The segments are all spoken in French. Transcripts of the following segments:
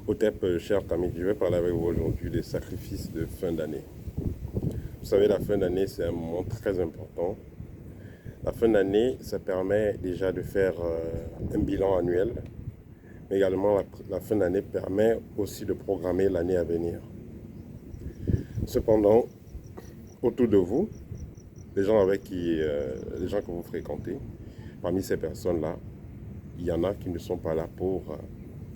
OTEP, cher Camille, je vais parler avec vous aujourd'hui des sacrifices de fin d'année. Vous savez, la fin d'année, c'est un moment très important. La fin d'année, ça permet déjà de faire un bilan annuel, mais également la fin d'année permet aussi de programmer l'année à venir. Cependant, autour de vous, les gens que vous fréquentez, parmi ces personnes-là, il y en a qui ne sont pas là pour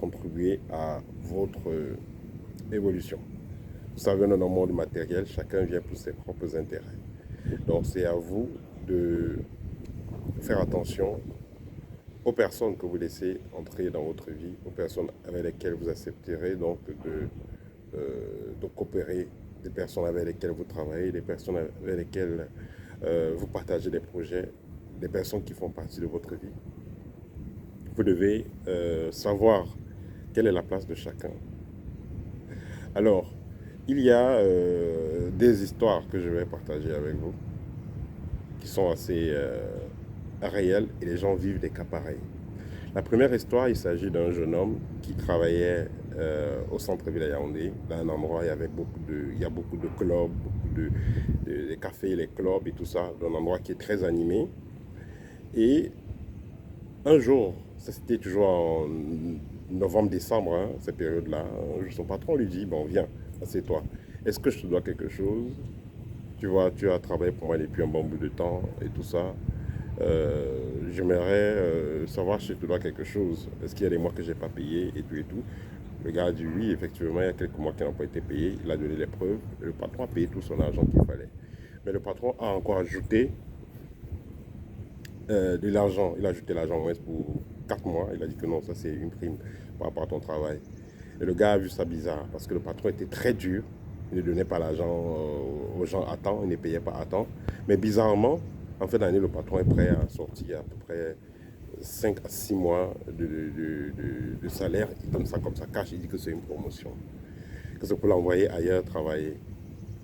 contribuer à votre évolution. Vous savez, dans le monde matériel, chacun vient pour ses propres intérêts. Donc c'est à vous de faire attention aux personnes que vous laissez entrer dans votre vie, aux personnes avec lesquelles vous accepterez donc de coopérer, des personnes avec lesquelles vous travaillez, des personnes avec lesquelles vous partagez des projets, des personnes qui font partie de votre vie. Vous devez savoir quelle est la place de chacun. Alors, il y a des histoires que je vais partager avec vous qui sont assez réelles et les gens vivent des cas pareils. La première histoire, il s'agit d'un jeune homme qui travaillait au centre-ville à Yaoundé, dans un endroit où il y a beaucoup de clubs, de cafés, les clubs et tout ça, dans un endroit qui est très animé. Et un jour, ça c'était toujours en novembre-décembre, hein, cette période-là, son patron lui dit, bon viens, assieds-toi, est-ce que je te dois quelque chose? Tu vois, tu as travaillé pour moi depuis un bon bout de temps et tout ça. J'aimerais savoir si je te dois quelque chose. Est-ce qu'il y a des mois que je n'ai pas payé et tout et tout. Le gars a dit oui, effectivement, il y a quelques mois qui n'ont pas été payés. Il a donné les preuves. Le patron a payé tout son argent qu'il fallait. Mais le patron a encore ajouté de l'argent. Il a ajouté l'argent au moins pour 4 mois. Il a dit que non, ça c'est une prime par rapport à ton travail. Et le gars a vu ça bizarre parce que le patron était très dur. Il ne donnait pas l'argent aux gens à temps, il ne payait pas à temps. Mais bizarrement, en fin d'année, le patron est prêt à sortir à peu près 5 à 6 mois de salaire. Il donne ça comme ça, cash, il dit que c'est une promotion. Que c'est pour l'envoyer ailleurs travailler.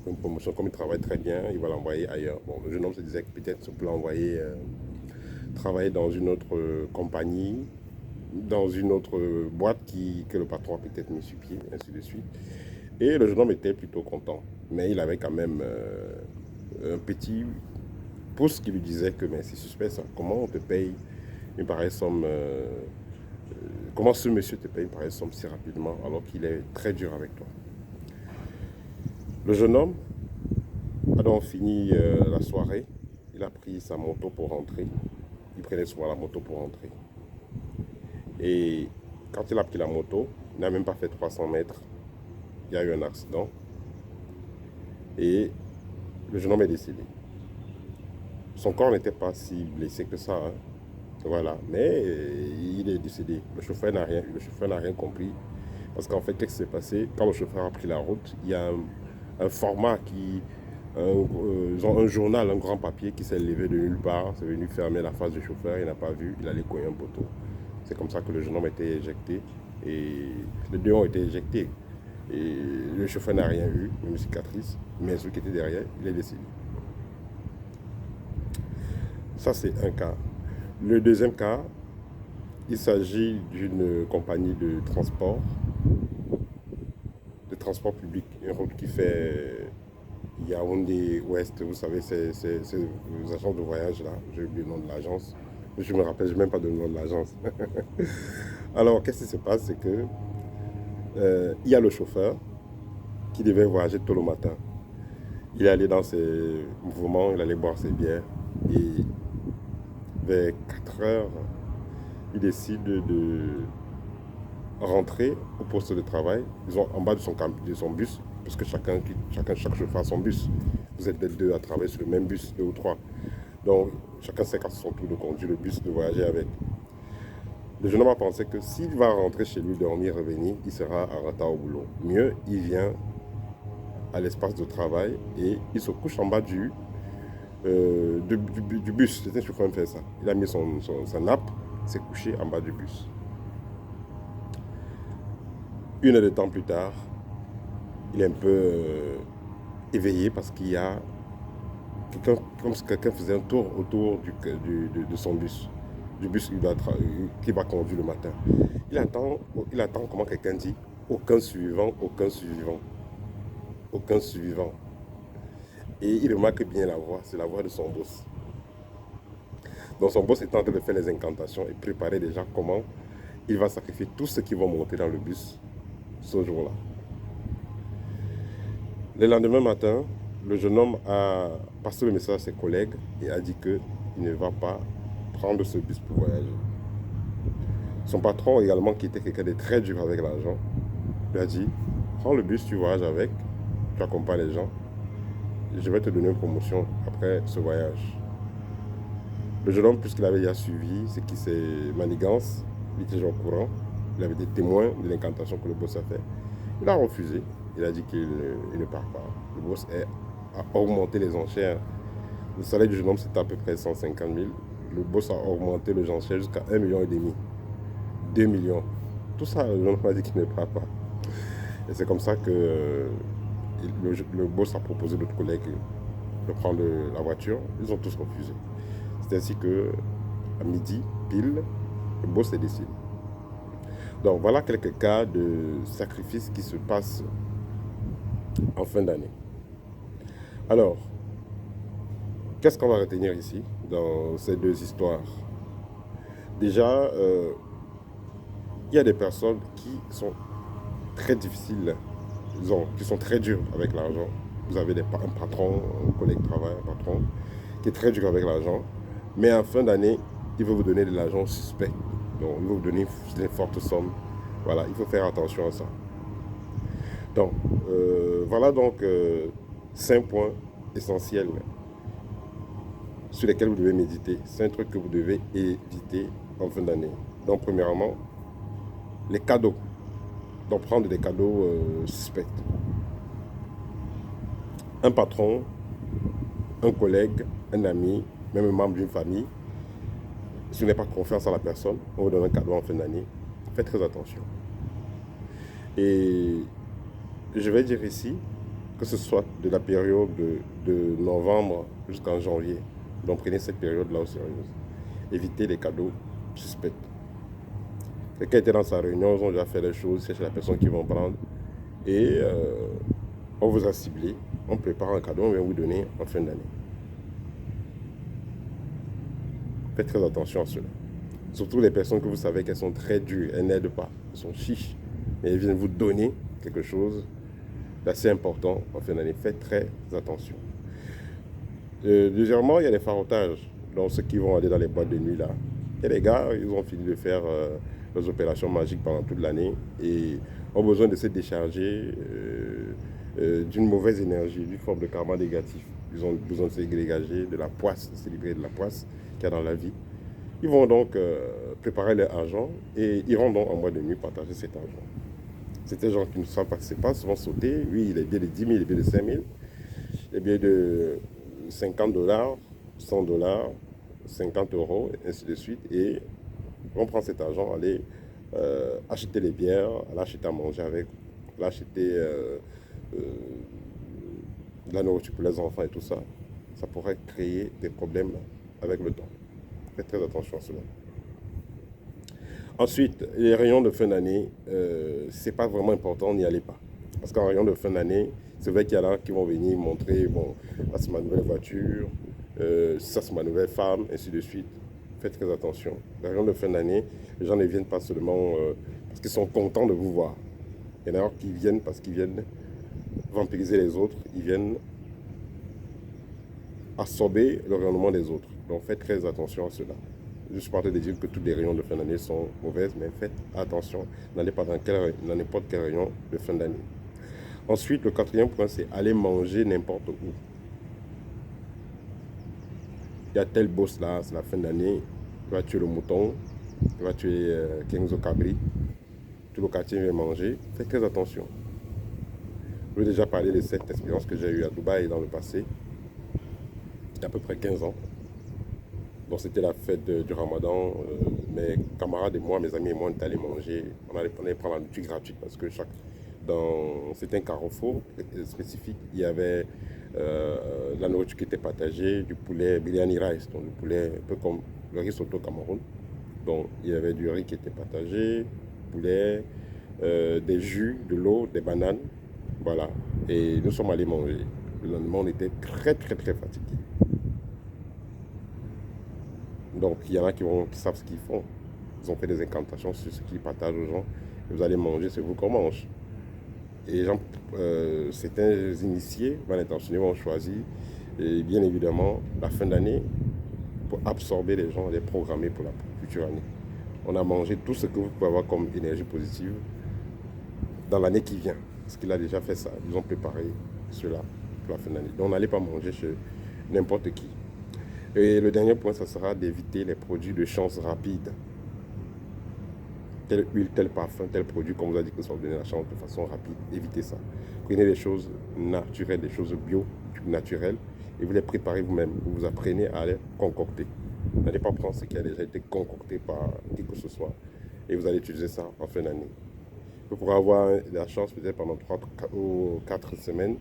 Une promotion, comme il travaille très bien, il va l'envoyer ailleurs. Bon, le jeune homme se disait que peut-être c'est pour l'envoyer travailler dans une autre compagnie, dans une autre boîte que le patron a peut-être mis sur pied, ainsi de suite. Et le jeune homme était plutôt content. Mais il avait quand même un petit pouce qui lui disait que mais c'est suspect ça. Comment on te paye une pareille somme comment ce monsieur te paye une pareille somme si rapidement alors qu'il est très dur avec toi. Le jeune homme a donc fini la soirée. Il a pris sa moto pour rentrer. Il prenait souvent la moto pour rentrer. Et quand il a pris la moto, il n'a même pas fait 300 mètres. Il y a eu un accident. Et le jeune homme est décédé. Son corps n'était pas si blessé que ça. Hein. Voilà. Mais il est décédé. Le chauffeur n'a rien compris. Parce qu'en fait, qu'est-ce qui s'est passé? Quand le chauffeur a pris la route, il y a un format un journal, un grand papier qui s'est levé de nulle part. C'est venu fermer la face du chauffeur. Il n'a pas vu. Il allait cogner un poteau. C'est comme ça que le jeune homme a été éjecté. Et les deux ont été éjectés. Et le chauffeur n'a rien eu, une cicatrice. Mais celui qui était derrière, il est décédé. Ça, c'est un cas. Le deuxième cas, il s'agit d'une compagnie de transport public, une route qui fait Yaoundé Ouest, vous savez, c'est les agences de voyage là, j'ai oublié le nom de l'agence, je me rappelle même pas du nom de l'agence. Alors, qu'est-ce qui se passe, c'est que il y a le chauffeur qui devait voyager tôt le matin. Il est allé dans ses mouvements, il allait boire ses bières et vers 4 heures, il décide de rentrer au poste de travail. Ils ont en bas de son bus, parce que chaque chauffeur a son bus. Vous êtes deux à travailler sur le même bus, deux ou trois. Donc, chacun sait qu'à son tour de conduire le bus, de voyager avec. Le jeune homme a pensé que s'il va rentrer chez lui, dormir, revenir, il sera en retard au boulot. Mieux, il vient à l'espace de travail et il se couche en bas du bus. C'était un chauffeur qui fait ça. Il a mis sa nappe, il s'est couché en bas du bus. Une heure de temps plus tard, il est un peu éveillé parce qu'il y a comme si quelqu'un faisait un tour autour de son bus, du bus qu'il va conduire le matin. Il attend comment quelqu'un dit aucun suivant, aucun suivant, aucun suivant. Et il remarque bien la voix, c'est la voix de son boss. Donc son boss est en train de faire les incantations et préparer déjà comment il va sacrifier tous ceux qui vont monter dans le bus ce jour-là. Le lendemain matin, le jeune homme a passé le message à ses collègues et a dit qu'il ne va pas prendre ce bus pour voyager. Son patron également, qui était quelqu'un de très dur avec l'argent, lui a dit, prends le bus, tu voyages avec, tu accompagnes les gens, je vais te donner une promotion après ce voyage. Le jeune homme, puisqu'il avait déjà suivi ce qui s'est manigance, il était déjà au courant, il avait été témoin de l'incantation que le boss a fait. Il a refusé, il a dit qu'il ne part pas. Le boss a augmenté les enchères. Le salaire du jeune homme, c'était à peu près 150 000. Le boss a augmenté les enchères jusqu'à 1,5 million, 2 millions. Tout ça, le jeune homme a dit qu'il ne part pas. Et c'est comme ça que le boss a proposé à d'autres collègues de prendre la voiture. Ils ont tous refusé. C'est ainsi que, à midi, pile, le boss est décidé. Donc voilà quelques cas de sacrifices qui se passent en fin d'année. Alors, qu'est-ce qu'on va retenir ici dans ces deux histoires? Déjà, il y a des personnes qui sont très difficiles, disons, qui sont très dures avec l'argent. Vous avez un patron, un collègue de travail, un patron, qui est très dur avec l'argent, mais en fin d'année, il veut vous donner de l'argent suspect. Donc, il veut vous donner une forte somme. Voilà, il faut faire attention à ça. Donc, voilà donc 5 points essentiels sur lesquels vous devez méditer. C'est un truc que vous devez éviter en fin d'année. Donc, premièrement, les cadeaux. Donc, prendre des cadeaux suspects. Un patron, un collègue, un ami, même un membre d'une famille, si vous n'avez pas confiance à la personne, on vous donne un cadeau en fin d'année. Faites très attention. Et je vais dire ici, que ce soit de la période de novembre jusqu'en janvier, donc prenez cette période-là au sérieux. Évitez les cadeaux suspects. Quelqu'un était dans sa réunion, ils ont déjà fait les choses, c'est la personne qui va prendre. Et on vous a ciblé, on prépare un cadeau, on vient vous donner en fin d'année. Faites très attention à cela. Surtout les personnes que vous savez qu'elles sont très dures, elles n'aident pas, elles sont chiches. Et elles viennent vous donner quelque chose d'assez important en fin d'année. Faites très attention. Deuxièmement, il y a les farotages. Donc ceux qui vont aller dans les boîtes de nuit là. Et les gars, ils ont fini de faire leurs opérations magiques pendant toute l'année et ont besoin de se décharger d'une mauvaise énergie, d'une forme de karma négatif. Ils ont besoin de se dégager de la poisse, de se libérer de la poisse qu'il y a dans la vie. Ils vont donc préparer leur argent et iront donc en boîte de nuit partager cet argent. C'est des gens qui ne savent pas ce qui se passe, vont sauter. Oui, il est bien de 10 000, il est bien de 5 000, il est bien de 50 $, 100 $, 50 €, et ainsi de suite. Et on prend cet argent, aller acheter les bières, aller acheter à manger avec, aller acheter de la nourriture pour les enfants et tout ça. Ça pourrait créer des problèmes avec le temps. Faites très attention à cela. Ensuite, les rayons de fin d'année, c'est pas vraiment important, n'y allez pas. Parce qu'en rayon de fin d'année, c'est vrai qu'il y en a qui vont venir montrer, bon, ça c'est ma nouvelle voiture, ça c'est ma nouvelle femme, ainsi de suite. Faites très attention. Les rayons de fin d'année, les gens ne viennent pas seulement parce qu'ils sont contents de vous voir. Il y en a qui viennent parce qu'ils viennent vampiriser les autres, ils viennent absorber le rayonnement des autres. Donc faites très attention à cela. Je ne suis pas en train de dire que tous les rayons de fin d'année sont mauvaises, mais faites attention. N'allez pas dans n'importe quel rayon de fin d'année. Ensuite, le quatrième point, c'est aller manger n'importe où. Il y a tel boss là, c'est la fin d'année, il va tuer le mouton, il va tuer Kenzo Cabri, tout le quartier vient manger. Faites très attention. Je vais déjà parler de cette expérience que j'ai eue à Dubaï dans le passé, il y a à peu près 15 ans. Donc c'était la fête du Ramadan. Mes camarades et moi, mes amis et moi, on est allés manger. On allait prendre la nourriture gratuite parce que dans certains carrefours spécifiques, il y avait la nourriture qui était partagée, du poulet biryani rice, donc le poulet un peu comme le riz soto au Cameroun. Donc il y avait du riz qui était partagé, poulet, des jus, de l'eau, des bananes. Voilà. Et nous sommes allés manger. Le lendemain, on était très, très, très fatigués. Donc, il y en a qui savent ce qu'ils font. Ils ont fait des incantations sur ce qu'ils partagent aux gens. Vous allez manger, c'est vous qu'on mange. Et les gens, certains initiés, mal intentionnés, vont choisir, et bien évidemment, la fin d'année pour absorber les gens, les programmer pour la future année. On a mangé tout ce que vous pouvez avoir comme énergie positive dans l'année qui vient. Parce qu'il a déjà fait ça. Ils ont préparé cela pour la fin d'année. Donc, on n'allait pas manger chez n'importe qui. Et le dernier point, ça sera d'éviter les produits de chance rapide. Telle huile, tel parfum, tel produit, comme vous a dit que ça vous donner la chance de façon rapide. Évitez ça. Prenez des choses naturelles, des choses bio, naturelles, et vous les préparez vous-même. Vous vous apprenez à les concocter. N'allez pas prendre ce qui a déjà été concocté par qui que ce soit, et vous allez utiliser ça en fin d'année. Vous pourrez avoir la chance peut-être pendant 3 ou 4 semaines,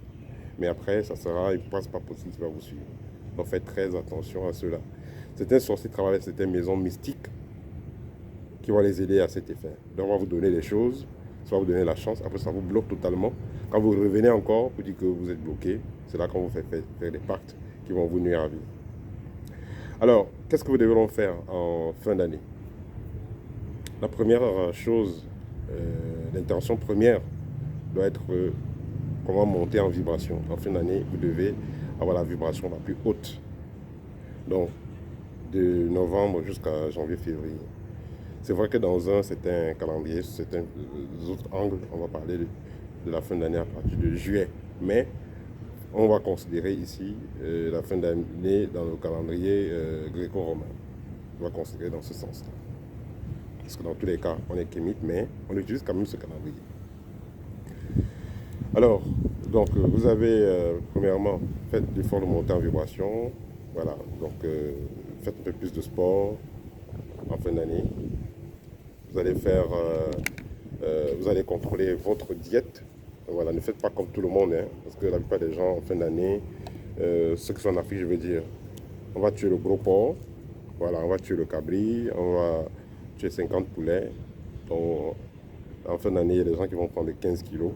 mais après, ça sera, il ne passe pas possible, ça va vous suivre. Donc faites très attention à cela. Certains sorciers travaillent avec certaines maisons mystiques qui vont les aider à cet effet. Donc on va vous donner des choses, soit vous donner la chance, après ça vous bloque totalement. Quand vous revenez encore pour dire que vous êtes bloqué, c'est là qu'on vous fait faire des pactes qui vont vous nuire à vie. Alors, qu'est-ce que vous devrez faire en fin d'année? La première chose, l'intention première doit être comment monter en vibration. En fin d'année, vous devez avoir la vibration la plus haute. Donc, de novembre jusqu'à janvier-février. C'est vrai que dans un certain calendrier, certains autres angles, on va parler de la fin d'année à partir de juillet. Mais on va considérer ici la fin d'année dans le calendrier gréco-romain. On va considérer dans ce sens-là. Parce que dans tous les cas, on est kémite, mais on utilise quand même ce calendrier. Alors, donc vous avez premièrement fait l'effort de monter en vibration. Voilà, donc faites un peu plus de sport en fin d'année. Vous allez faire, vous allez contrôler votre diète. Voilà, ne faites pas comme tout le monde, hein, parce que la plupart des gens en fin d'année, ceux qui sont en Afrique, je veux dire, on va tuer le gros porc, voilà, on va tuer le cabri, on va tuer 50 poulets. Donc, en fin d'année, il y a des gens qui vont prendre 15 kilos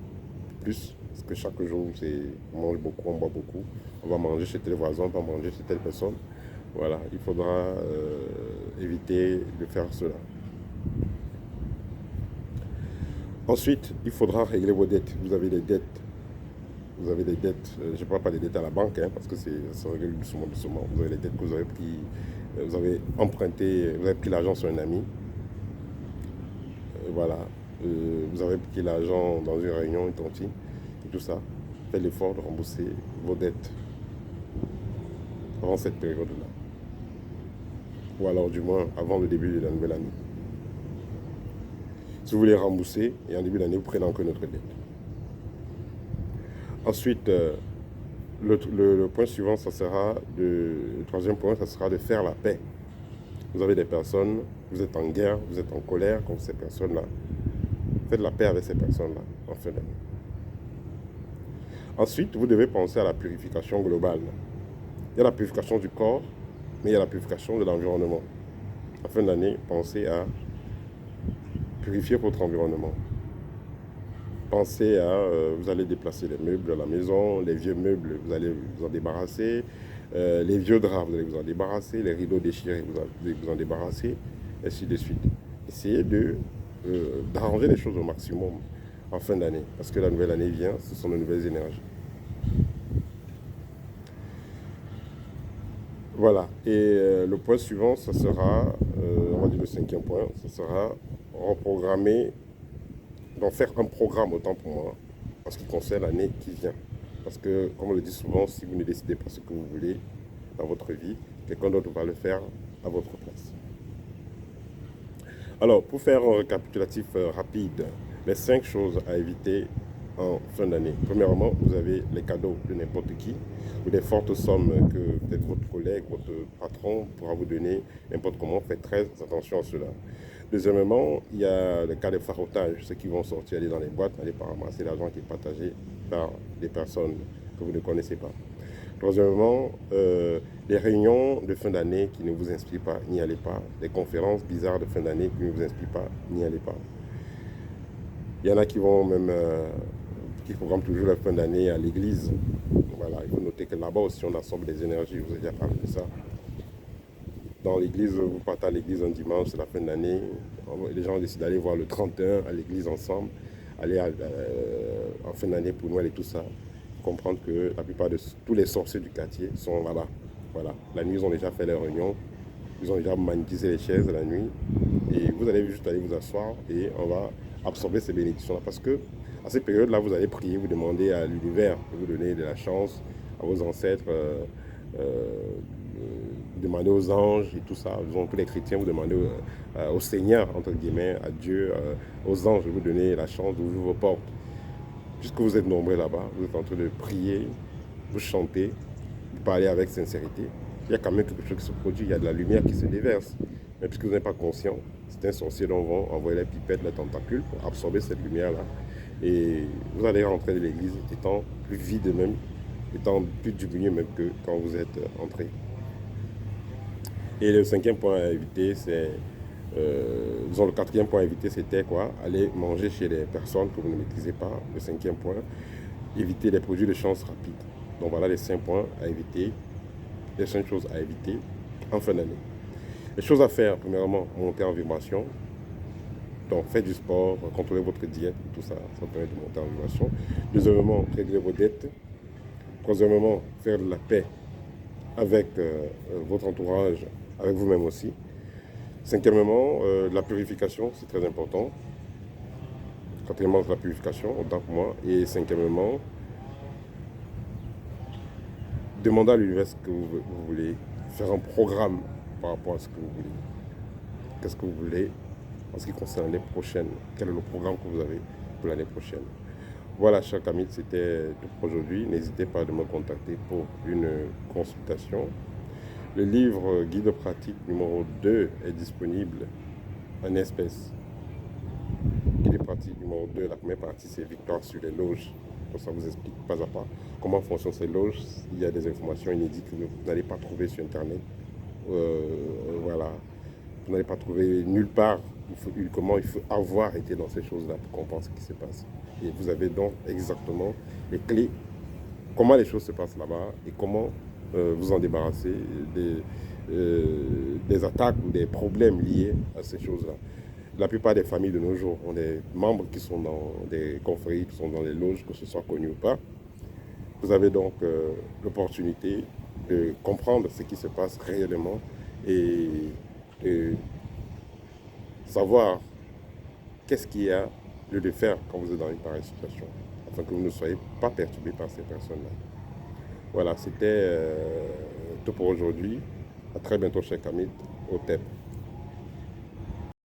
plus, parce que chaque jour, on mange beaucoup, on boit beaucoup. On va manger chez tel voisin, on va manger chez telle personne. Voilà, il faudra éviter de faire cela. Ensuite, il faudra régler vos dettes. Vous avez des dettes. Vous avez des dettes. Je ne parle pas des dettes à la banque, hein, parce que ça règle doucement, doucement. Vous avez les dettes que vous avez pris. Vous avez emprunté, vous avez pris l'argent sur un ami. Voilà. Vous avez pris l'argent dans une réunion, une tontine, et tout ça. Faites l'effort de rembourser vos dettes avant cette période-là. Ou alors, du moins, avant le début de la nouvelle année. Si vous voulez rembourser, et en début d'année, vous prenez encore notre dette. Ensuite, le point suivant, le troisième point, ça sera de faire la paix. Vous avez des personnes, vous êtes en guerre, vous êtes en colère contre ces personnes-là. Faites la paix avec ces personnes-là en fin d'année. Ensuite, vous devez penser à la purification globale. Il y a la purification du corps, mais il y a la purification de l'environnement. En fin d'année, pensez à purifier votre environnement. Pensez à, vous allez déplacer les meubles de la maison, les vieux meubles, vous allez vous en débarrasser, les vieux draps, vous allez vous en débarrasser, les rideaux déchirés, vous allez vous en débarrasser, et ainsi de suite. Essayez d'arranger les choses au maximum en fin d'année, parce que la nouvelle année vient, ce sont de nouvelles énergies. Voilà, et le point suivant, ça sera, on va dire le cinquième point, ça sera reprogrammer, donc faire un programme autant pour moi, en ce qui concerne l'année qui vient. Parce que, comme on le dit souvent, si vous ne décidez pas ce que vous voulez dans votre vie, quelqu'un d'autre va le faire à votre place. Alors, pour faire un récapitulatif rapide, les 5 choses à éviter en fin d'année. Premièrement, vous avez les cadeaux de n'importe qui, ou des fortes sommes que peut-être votre collègue, votre patron pourra vous donner n'importe comment. Faites très attention à cela. Deuxièmement, il y a le cas de farotage, ceux qui vont sortir, aller dans les boîtes, n'allez pas ramasser l'argent qui est partagé par des personnes que vous ne connaissez pas. Troisièmement, les réunions de fin d'année qui ne vous inspirent pas, n'y allez pas. Les conférences bizarres de fin d'année qui ne vous inspirent pas, n'y allez pas. Il y en a qui vont même, qui programment toujours la fin d'année à l'église. Voilà, il faut noter que là-bas aussi on assemble des énergies, je vous ai déjà parlé de ça. Dans l'église, vous partez à l'église un dimanche, c'est la fin d'année. Les gens décident d'aller voir le 31 à l'église ensemble, aller en fin d'année pour Noël et tout ça. Comprendre que la plupart de tous les sorciers du quartier sont là-bas. Voilà. La nuit, ils ont déjà fait leur réunion. Ils ont déjà magnétisé les chaises la nuit. Et vous allez juste aller vous asseoir et on va absorber ces bénédictions-là. Parce que à cette période-là, vous allez prier, vous demander à l'univers de vous donner de la chance, à vos ancêtres, vous demandez aux anges et tout ça. Disons, tous les chrétiens, vous demandez au Seigneur, entre guillemets, à Dieu, aux anges de vous donner la chance d'ouvrir vos portes. Puisque vous êtes nombreux là-bas, vous êtes en train de prier, vous chantez, vous parlez avec sincérité. Il y a quand même quelque chose qui se produit, il y a de la lumière qui se déverse. Mais puisque vous n'êtes pas conscient, c'est un sorcier dont vont envoyer les pipettes, les tentacules pour absorber cette lumière-là. Et vous allez rentrer de l'église étant plus vide même, étant plus diminué même que quand vous êtes entré. Et le cinquième point à éviter, c'est, disons le quatrième point à éviter, c'était quoi? Aller manger chez des personnes que vous ne maîtrisez pas. Le cinquième point, éviter les produits de chance rapide. Donc voilà les 5 points à éviter, les 5 choses à éviter en fin d'année. Les choses à faire, premièrement, monter en vibration. Donc faites du sport, contrôlez votre diète, tout ça, ça permet de monter en vibration. Deuxièmement, régler vos dettes. Troisièmement, faire de la paix avec votre entourage, avec vous-même aussi. Cinquièmement, la purification, c'est très important. Quatrièmement, la purification, autant pour moi. Et cinquièmement, demandez à l'univers ce que vous voulez. Faire un programme par rapport à ce que vous voulez. Qu'est-ce que vous voulez en ce qui concerne l'année prochaine? Quel est le programme que vous avez pour l'année prochaine? Voilà, chers amis, c'était tout pour aujourd'hui. N'hésitez pas à me contacter pour une consultation. Le livre Guide pratique numéro 2 est disponible en espèces. Guide pratique numéro 2, la première partie, c'est Victoire sur les loges. Donc ça vous explique pas à pas comment fonctionnent ces loges. Il y a des informations inédites que vous n'allez pas trouver sur Internet. Voilà. Vous n'allez pas trouver nulle part comment il faut avoir été dans ces choses-là pour comprendre ce qui se passe. Et vous avez donc exactement les clés, comment les choses se passent là-bas et comment vous en débarrasser des attaques ou des problèmes liés à ces choses-là. La plupart des familles de nos jours ont des membres qui sont dans des confréries, qui sont dans les loges, que ce soit connu ou pas. Vous avez donc l'opportunité de comprendre ce qui se passe réellement et de savoir qu'est-ce qu'il y a lieu de faire quand vous êtes dans une pareille situation, afin que vous ne soyez pas perturbé par ces personnes-là. Voilà, c'était tout pour aujourd'hui. À très bientôt, chers amis, au TEP.